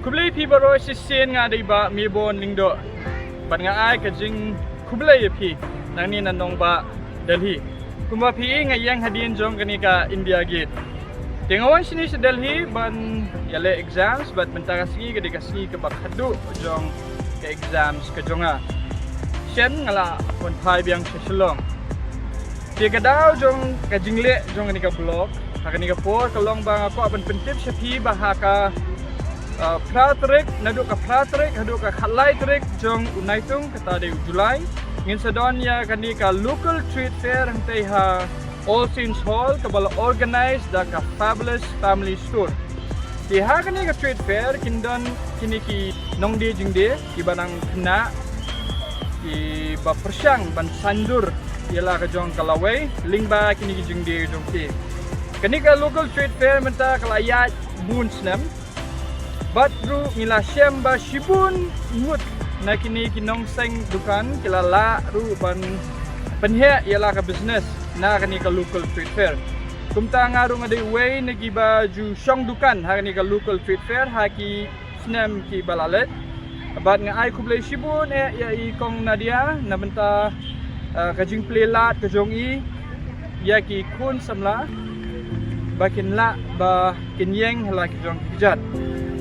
kublai pi baro sisen nga dei ba Mayborn lingdo ban nga ai ka jing kublai pi nang ni nanong ba Delhi kumba pi nga yang hadin jong kani ka India Gate tingawan sini sa Delhi ban yale exams bat mentara sigi ka dikasi ka bakhadu jong ka exams ka jonga sien ngala pon phai biang seselong ti ka daw jong ka jingle jong kani ka blog hakani ka por kalong bang ako aban pentip sa pi bahaka Pratrik, naduh ka Pratrik, naduh ka Khalai Trik, jong unaitung kata de Julai. Ngin sadon ya kani ka local street fair hantay ha All Saints Hall kabala organize da ka fabulous family store. Di ha kani ka street fair kindon kini ki nongde jingde ki banang kena ki ba persyang ban sandur ialah ka jong kalawai lingba kini ki jingde jong ki. Kani ka local street fair menta kalayat bun snam. Bat bro ngila syam ba shibun mut na kini kinong seng dukan kilala ru ban penhe ialah ka business na kani ka local street fair kumta nga ru ngade way nagi ba ju syong dukan ha kani ka local street fair ha ki snam ki balalet bat nga ai kublai shibun ya i kong nadia na benta ka jing plelat ka jong i ya ki kun samla bakin la ba kinyeng hala ki jong kijat.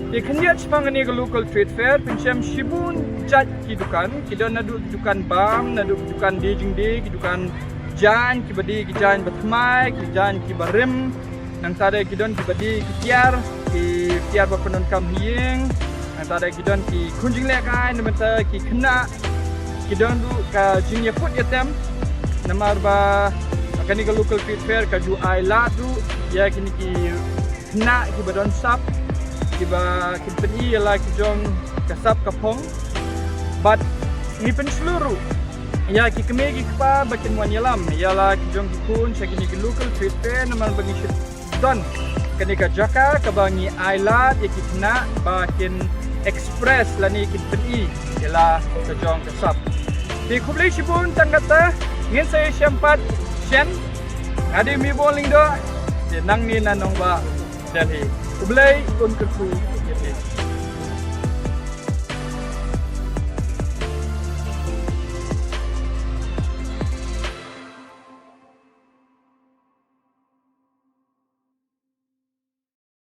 Di kenyat sepang ni ke local trade fair pencem shibun cat ki dukan kidon nadu dukan bam nadu dukan de jingde ki dukan jan ki badi ki jan batmai ki jan ki barim nang tade kidon ki badi ki tiar ba penon kam hieng nang tade kidon ki kunjing lekai namata ki kena kidon du ka jinya put yatem namar ba kani ke local trade fair ka ju ai la du ya kini ki kena ki badon sap kiba kimpeni ialah kijong kasap kapong bat ni penseluruh ya ki kemegi kpa bakin wan yalam ialah kijong kikun sakini ki local trade fair naman bagi don kani ka jaka kabangi island ya kikna bakin express lani kimpeni ialah kijong kasap di kublai shibun tanggata ngin saya syampat syen adi Mayborn lingdo nang ni nanong ba Delhi kublai kun kerku